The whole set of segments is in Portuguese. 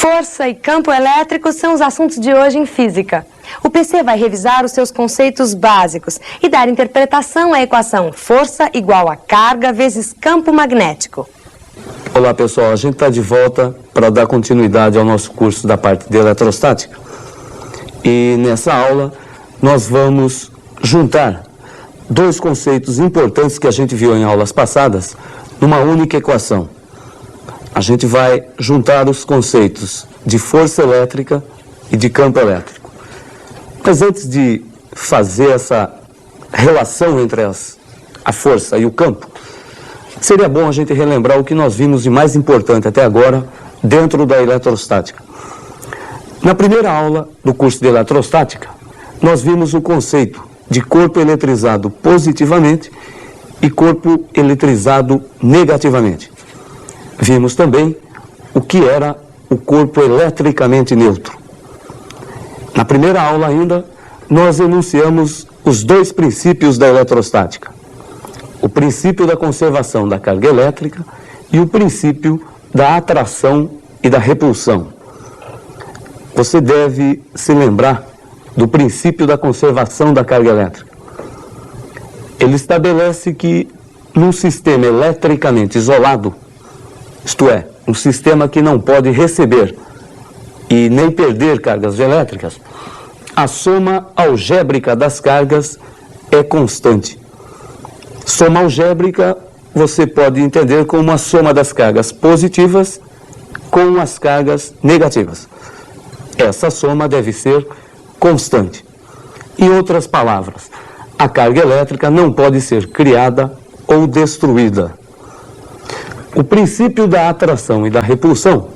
Força e campo elétrico são os assuntos de hoje em física. O PC vai revisar os seus conceitos básicos e dar interpretação à equação força igual a carga vezes campo magnético. Olá pessoal, a gente está de volta para dar continuidade ao nosso curso da parte de eletrostática. E nessa aula nós vamos juntar dois conceitos importantes que a gente viu em aulas passadas numa única equação. A gente vai juntar os conceitos de força elétrica e de campo elétrico. Mas antes de fazer essa relação entre a força e o campo, seria bom a gente relembrar o que nós vimos de mais importante até agora dentro da eletrostática. Na primeira aula do curso de eletrostática, nós vimos o conceito de corpo eletrizado positivamente e corpo eletrizado negativamente. Vimos também o que era o corpo eletricamente neutro. Na primeira aula ainda, nós enunciamos os dois princípios da eletrostática. O princípio da conservação da carga elétrica e o princípio da atração e da repulsão. Você deve se lembrar do princípio da conservação da carga elétrica. Ele estabelece que num sistema eletricamente isolado, isto é, um sistema que não pode receber e nem perder cargas elétricas, a soma algébrica das cargas é constante. Soma algébrica você pode entender como uma soma das cargas positivas com as cargas negativas. Essa soma deve ser constante. Em outras palavras, a carga elétrica não pode ser criada ou destruída. O princípio da atração e da repulsão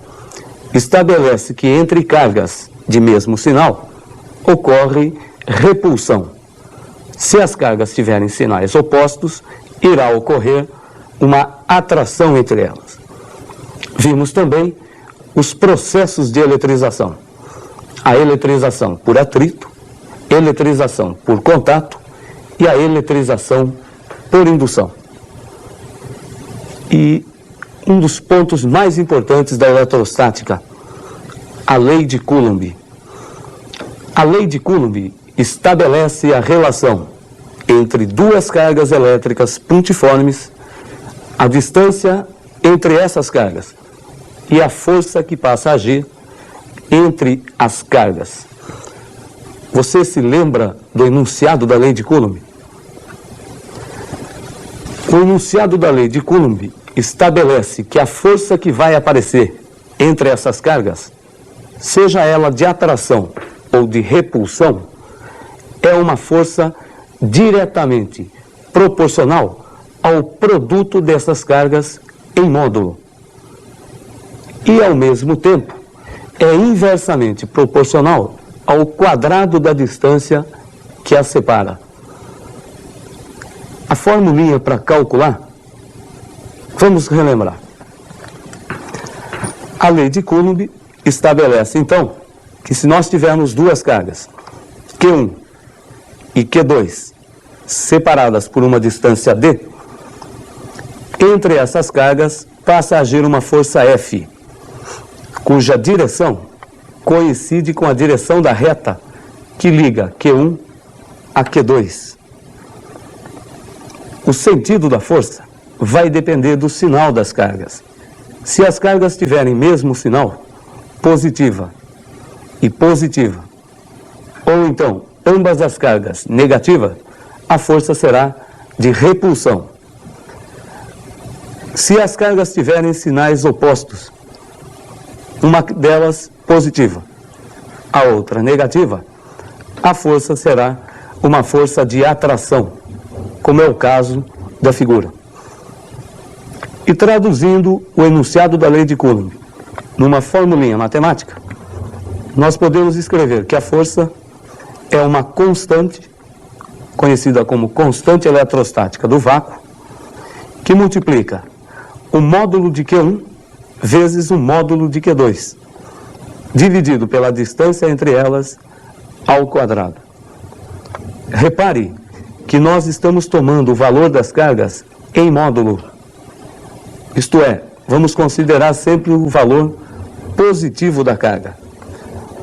estabelece que entre cargas de mesmo sinal ocorre repulsão. Se as cargas tiverem sinais opostos, irá ocorrer uma atração entre elas. Vimos também os processos de eletrização. A eletrização por atrito, eletrização por contato e a eletrização por indução. E um dos pontos mais importantes da eletrostática, a lei de Coulomb. A lei de Coulomb estabelece a relação entre duas cargas elétricas pontiformes, a distância entre essas cargas e a força que passa a agir entre as cargas. Você se lembra do enunciado da lei de Coulomb? O enunciado da lei de Coulomb estabelece que a força que vai aparecer entre essas cargas, seja ela de atração ou de repulsão, é uma força diretamente proporcional ao produto dessas cargas em módulo. E, ao mesmo tempo, é inversamente proporcional ao quadrado da distância que as separa. A formulinha para calcular, vamos relembrar. A lei de Coulomb estabelece, então, que se nós tivermos duas cargas, Q1 e Q2, separadas por uma distância d, entre essas cargas passa a agir uma força F, cuja direção coincide com a direção da reta que liga Q1 a Q2. O sentido da força vai depender do sinal das cargas. Se as cargas tiverem mesmo sinal, positiva e positiva, ou então ambas as cargas negativa, a força será de repulsão. Se as cargas tiverem sinais opostos, uma delas positiva, a outra negativa, a força será uma força de atração, como é o caso da figura. E traduzindo o enunciado da lei de Coulomb numa formulinha matemática, nós podemos escrever que a força é uma constante, conhecida como constante eletrostática do vácuo, que multiplica o módulo de Q1 vezes o módulo de Q2, dividido pela distância entre elas ao quadrado. Repare que nós estamos tomando o valor das cargas em módulo. Isto é, vamos considerar sempre o valor positivo da carga.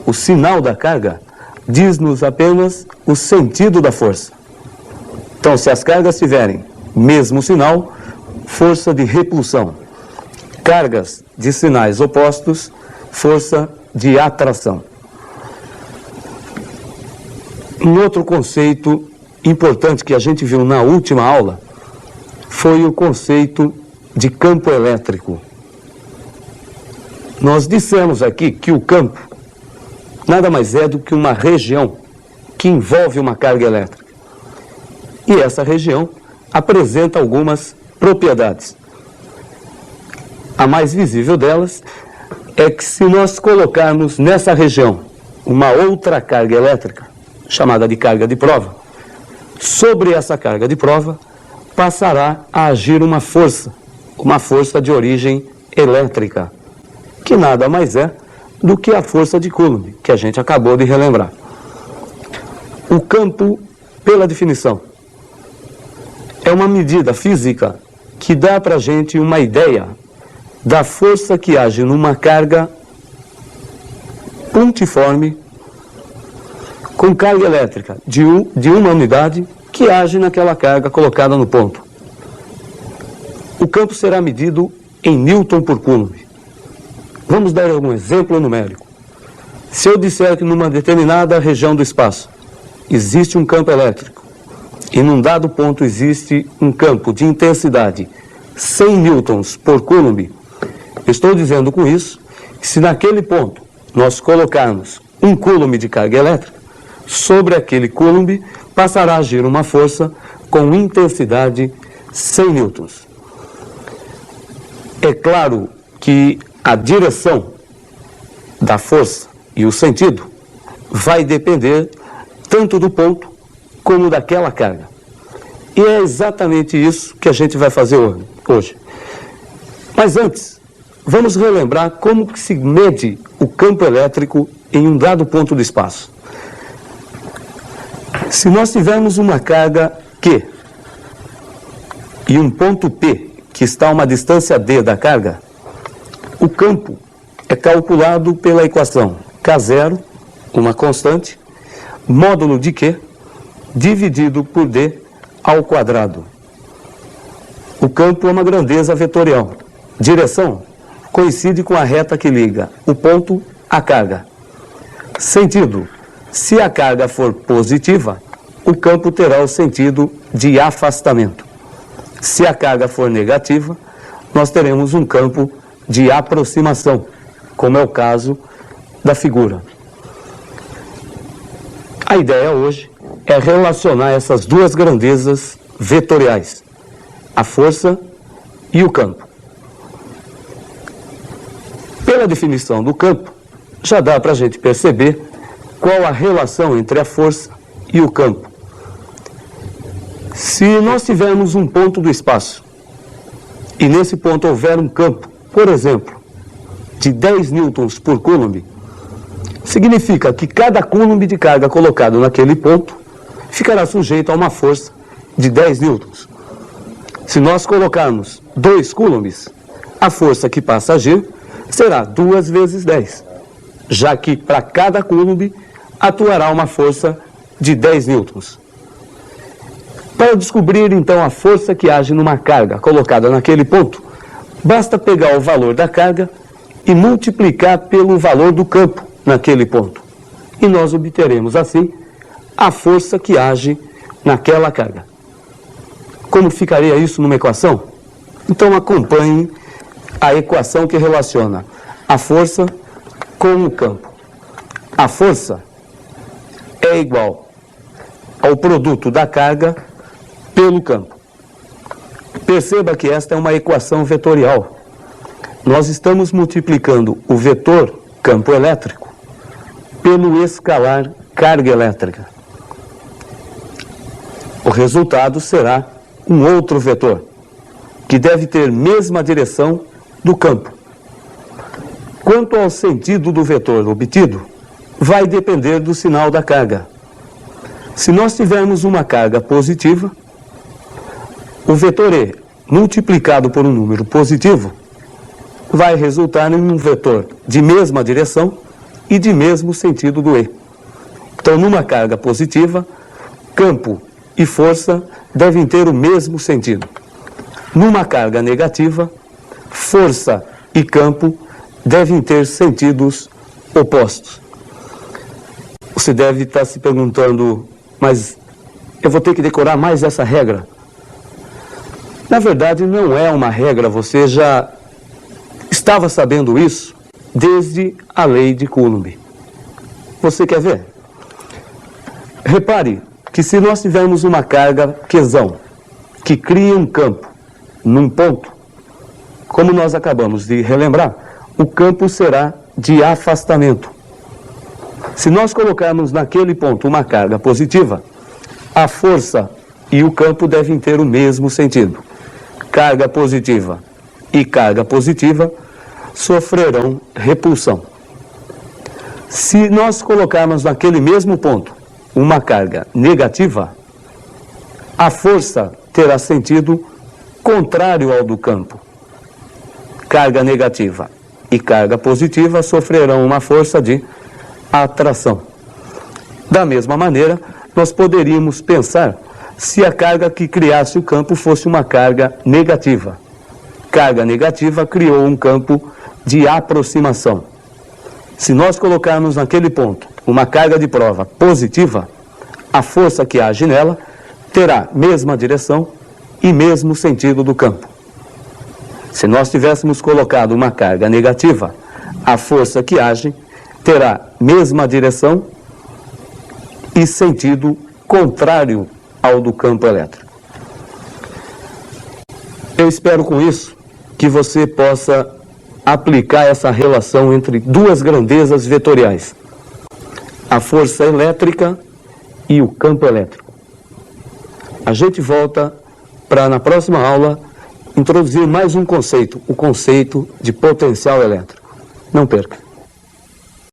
O sinal da carga diz-nos apenas o sentido da força. Então, se as cargas tiverem mesmo sinal, força de repulsão. Cargas de sinais opostos, força de atração. Um outro conceito importante que a gente viu na última aula foi o conceito de campo elétrico. Nós dissemos aqui que o campo nada mais é do que uma região que envolve uma carga elétrica. E essa região apresenta algumas propriedades. A mais visível delas é que se nós colocarmos nessa região uma outra carga elétrica, chamada de carga de prova, sobre essa carga de prova passará a agir uma força de origem elétrica, que nada mais é do que a força de Coulomb, que a gente acabou de relembrar. O campo, pela definição, é uma medida física que dá para a gente uma ideia da força que age numa carga pontiforme com carga elétrica de uma unidade que age naquela carga colocada no ponto. O campo será medido em Newton por Coulomb. Vamos dar algum exemplo numérico. Se eu disser que numa determinada região do espaço existe um campo elétrico e num dado ponto existe um campo de intensidade 100 newtons por Coulomb, estou dizendo com isso que se naquele ponto nós colocarmos 1 Coulomb de carga elétrica, sobre aquele Coulomb passará a agir uma força com intensidade 100 newtons. É claro que a direção da força e o sentido vai depender tanto do ponto como daquela carga. E é exatamente isso que a gente vai fazer hoje. Mas antes, vamos relembrar como que se mede o campo elétrico em um dado ponto do espaço. Se nós tivermos uma carga Q e um ponto P que está a uma distância D da carga, o campo é calculado pela equação K0, uma constante, módulo de Q, dividido por D ao quadrado. O campo é uma grandeza vetorial. Direção coincide com a reta que liga o ponto à carga. Sentido: se a carga for positiva, o campo terá o sentido de afastamento. Se a carga for negativa, nós teremos um campo de aproximação, como é o caso da figura. A ideia hoje é relacionar essas duas grandezas vetoriais, a força e o campo. Pela definição do campo, já dá para a gente perceber qual a relação entre a força e o campo. Se nós tivermos um ponto do espaço e nesse ponto houver um campo, por exemplo, de 10 newtons por Coulomb, significa que cada Coulomb de carga colocado naquele ponto ficará sujeito a uma força de 10 newtons. Se nós colocarmos 2 Coulombs, a força que passa a agir será 2 vezes 10, já que para cada Coulomb atuará uma força de 10 newtons. Para descobrir então a força que age numa carga colocada naquele ponto, basta pegar o valor da carga e multiplicar pelo valor do campo naquele ponto. E nós obteremos assim a força que age naquela carga. Como ficaria isso numa equação? Então acompanhe a equação que relaciona a força com o campo. A força é igual ao produto da carga pelo campo. Perceba que esta é uma equação vetorial. Nós estamos multiplicando o vetor campo elétrico pelo escalar carga elétrica. O resultado será um outro vetor, que deve ter mesma direção do campo. Quanto ao sentido do vetor obtido, vai depender do sinal da carga. Se nós tivermos uma carga positiva, o vetor E multiplicado por um número positivo vai resultar em um vetor de mesma direção e de mesmo sentido do E. Então, numa carga positiva, campo e força devem ter o mesmo sentido. Numa carga negativa, força e campo devem ter sentidos opostos. Você deve estar se perguntando, mas eu vou ter que decorar mais essa regra? Na verdade, não é uma regra, você já estava sabendo isso desde a lei de Coulomb. Você quer ver? Repare que se nós tivermos uma carga Qzão que cria um campo num ponto, como nós acabamos de relembrar, o campo será de afastamento. Se nós colocarmos naquele ponto uma carga positiva, a força e o campo devem ter o mesmo sentido. Carga positiva e carga positiva sofrerão repulsão. Se nós colocarmos naquele mesmo ponto uma carga negativa, a força terá sentido contrário ao do campo. Carga negativa e carga positiva sofrerão uma força de atração. Da mesma maneira, nós poderíamos pensar se a carga que criasse o campo fosse uma carga negativa. Carga negativa criou um campo de aproximação. Se nós colocarmos naquele ponto uma carga de prova positiva, a força que age nela terá mesma direção e mesmo sentido do campo. Se nós tivéssemos colocado uma carga negativa, a força que age terá mesma direção e sentido contrário ao do campo elétrico. Eu espero com isso que você possa aplicar essa relação entre duas grandezas vetoriais, a força elétrica e o campo elétrico. A gente volta para, na próxima aula, introduzir mais um conceito, o conceito de potencial elétrico. Não perca.